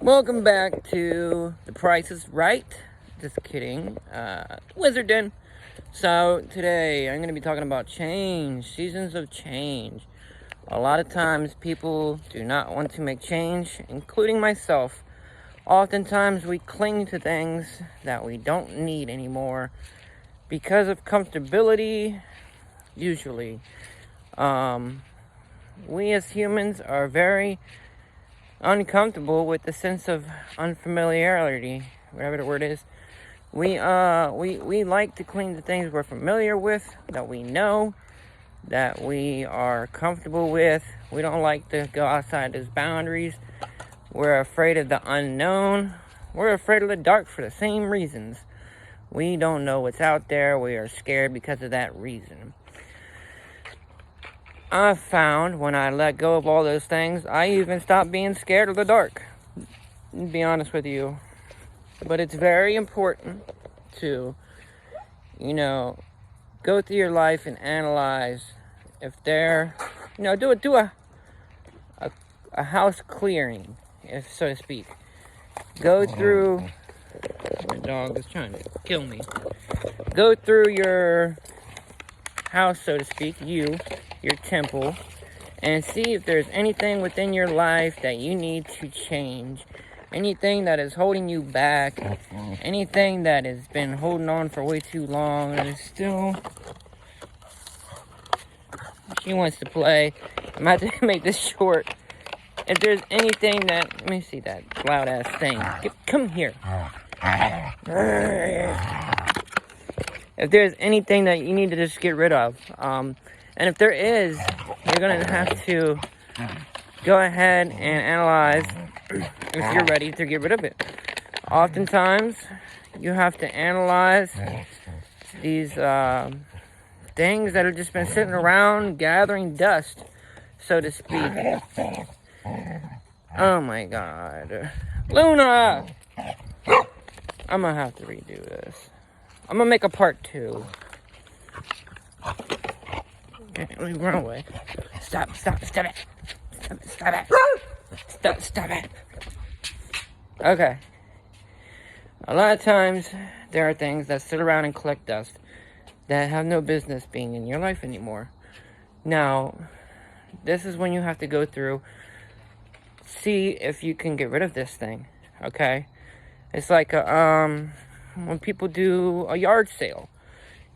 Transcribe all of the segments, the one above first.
Welcome back to The Price is Right. Just kidding. Wizardin. So today I'm going to be talking about change, seasons of change. A lot of times people do not want to make change, including myself. Oftentimes we cling to things that we don't need anymore because of comfortability, usually. We as humans are very uncomfortable with the sense of unfamiliarity, whatever the word is. We like to cling to things we're familiar with, that we know, that we are comfortable with. We don't like to go outside those boundaries. We're afraid of the unknown. We're afraid of the dark for the same reasons. We don't know what's out there. We are scared because of that reason. I found when I let go of all those things, I even stopped being scared of the dark, to be honest with you. But it's very important to, go through your life and analyze if do a house clearing, if so to speak. Go through, my dog is trying to kill me. Go through your house, so to speak, your temple, and see if there's anything within your life that you need to change. Anything that is holding you back, anything that has been holding on for way too long and is still... She wants to play. I'm going to have to make this short. If there's anything that... Let me see that loud ass thing. Come here. If there's anything that you need to just get rid of, and if there is, you're going to have to go ahead and analyze if you're ready to get rid of it. Oftentimes, you have to analyze these things that have just been sitting around gathering dust, so to speak. Oh my God. Luna! I'm going to have to redo this. I'm going to make a part 2. Okay, let me run away. Stop it. Stop it. Okay. A lot of times, there are things that sit around and collect dust that have no business being in your life anymore. Now, this is when you have to go through, see if you can get rid of this thing, okay? It's like when people do a yard sale,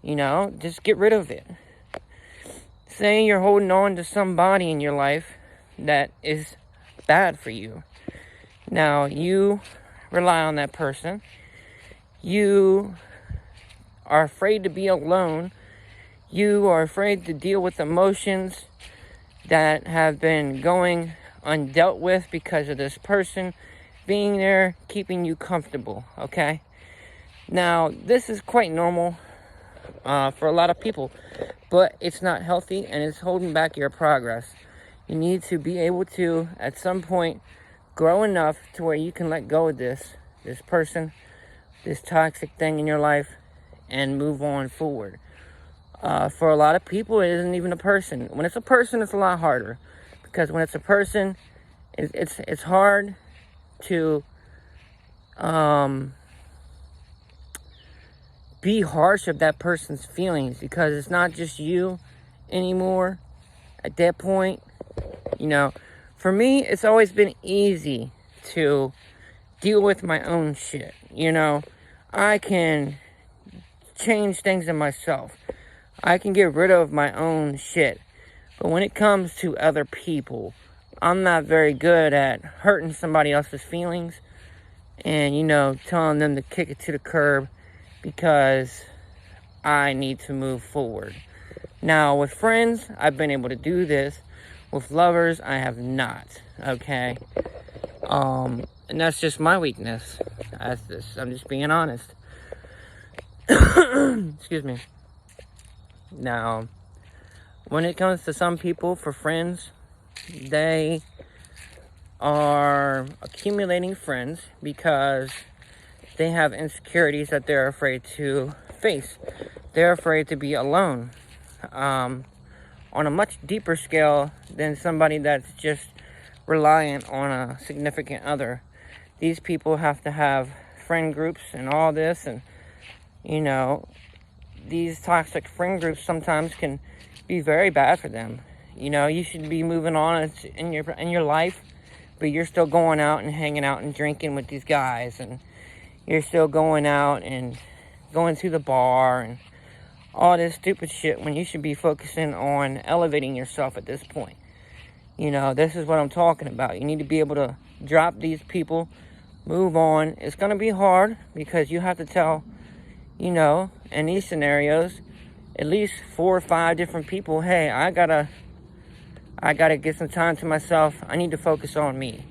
just get rid of it. Say you're holding on to somebody in your life that is bad for you. Now, you rely on that person. You are afraid to be alone. You are afraid to deal with emotions that have been going undealt with because of this person being there, keeping you comfortable, okay? Now, this is quite normal for a lot of people, but it's not healthy and it's holding back your progress. You need to be able to, at some point, grow enough to where you can let go of this person, this toxic thing in your life, and move on forward. For a lot of people, it isn't even a person. When it's a person, it's a lot harder, because when it's a person, it's hard to be harsh of that person's feelings, because it's not just you anymore at that point. For me, it's always been easy to deal with my own shit. I can change things in myself. I can get rid of my own shit. But when it comes to other people, I'm not very good at hurting somebody else's feelings and, telling them to kick it to the curb because I need to move forward. Now, with friends, I've been able to do this. With lovers, I have not, okay? And that's just my weakness. I'm just being honest. Excuse me. Now, when it comes to some people, for friends, they are accumulating friends because they have insecurities that they're afraid to face. They're afraid to be alone. On a much deeper scale than somebody that's just reliant on a significant other. these people have to have friend groups and all this, and you know, these toxic friend groups sometimes can be very bad for them. You know, you should be moving on in your life, but you're still going out and hanging out and drinking with these guys, and you're still going out and going to the bar and all this stupid shit when you should be focusing on elevating yourself at this point. You know, this is what I'm talking about. You need to be able to drop these people, move on. It's going to be hard because you have to tell, you know, in these scenarios, at least 4 or 5 different people, hey, I gotta get some time to myself. I need to focus on me.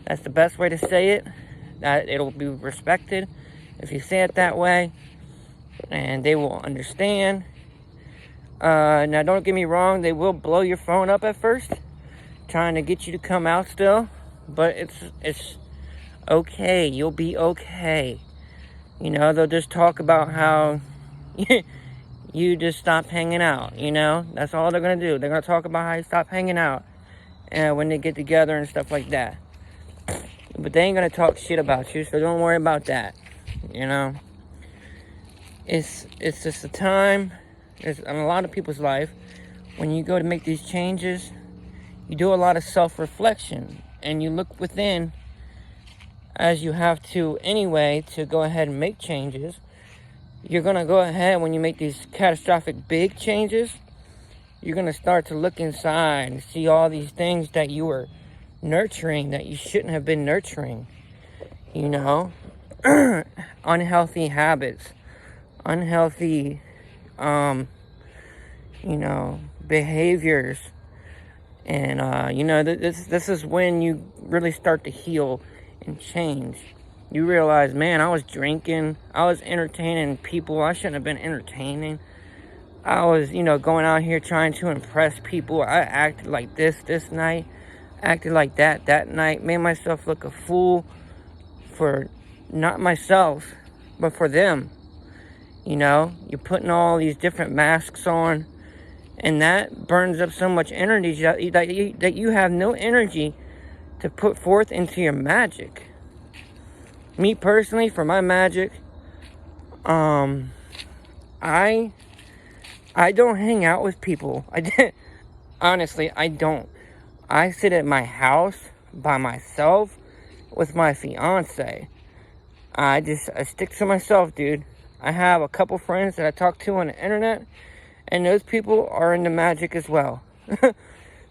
That's the best way to say it. That it'll be respected if you say it that way, and they will understand. Now, don't get me wrong, they will blow your phone up at first, trying to get you to come out still, but it's okay. You'll be okay. You know, they'll just talk about how you just stopped hanging out, you know? That's all they're going to do. They're going to talk about how you stopped hanging out when they get together and stuff like that. But they ain't going to talk shit about you, so don't worry about that, you know? It's just a time in a lot of people's life, when you go to make these changes, you do a lot of self-reflection, and you look within, as you have to anyway, to go ahead and make changes. You're going to go ahead, when you make these catastrophic big changes, you're going to start to look inside and see all these things that you were nurturing that you shouldn't have been nurturing. You know, unhealthy habits, unhealthy, you know, behaviors. And, you know, this is when you really start to heal and change. You realize, man, I was drinking, I was entertaining people I shouldn't have been entertaining. I was, you know, going out here trying to impress people. I acted like this night, acted like that night, made myself look a fool for not myself, but for them. You know, you're putting all these different masks on, and that burns up so much energy that you have no energy to put forth into your magic. Me personally, for my magic, I don't hang out with people. Honestly, I don't. I sit at my house by myself with my fiance. I stick to myself, dude. I have a couple friends that I talk to on the internet, and those people are into magic as well.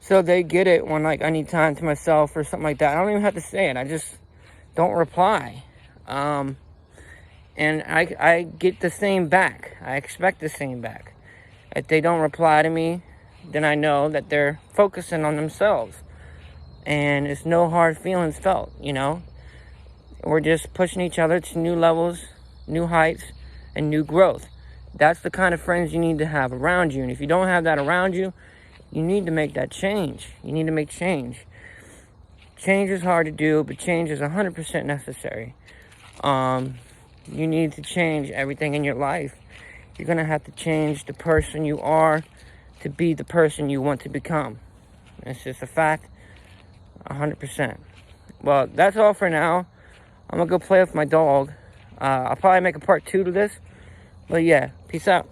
So they get it when, like, I need time to myself or something like that. I don't even have to say it. I just don't reply. And I get the same back. I expect the same back. If they don't reply to me, then I know that they're focusing on themselves. And it's no hard feelings felt, you know? We're just pushing each other to new levels, new heights, and new growth. That's the kind of friends you need to have around you. And if you don't have that around you, you need to make that change. You need to make change. Change is hard to do, but change is 100% necessary. You need to change everything in your life. You're going to have to change the person you are to be the person you want to become. It's just a fact, 100%. Well, that's all for now. I'm going to go play with my dog. I'll probably make a part 2 to this. But yeah, peace out.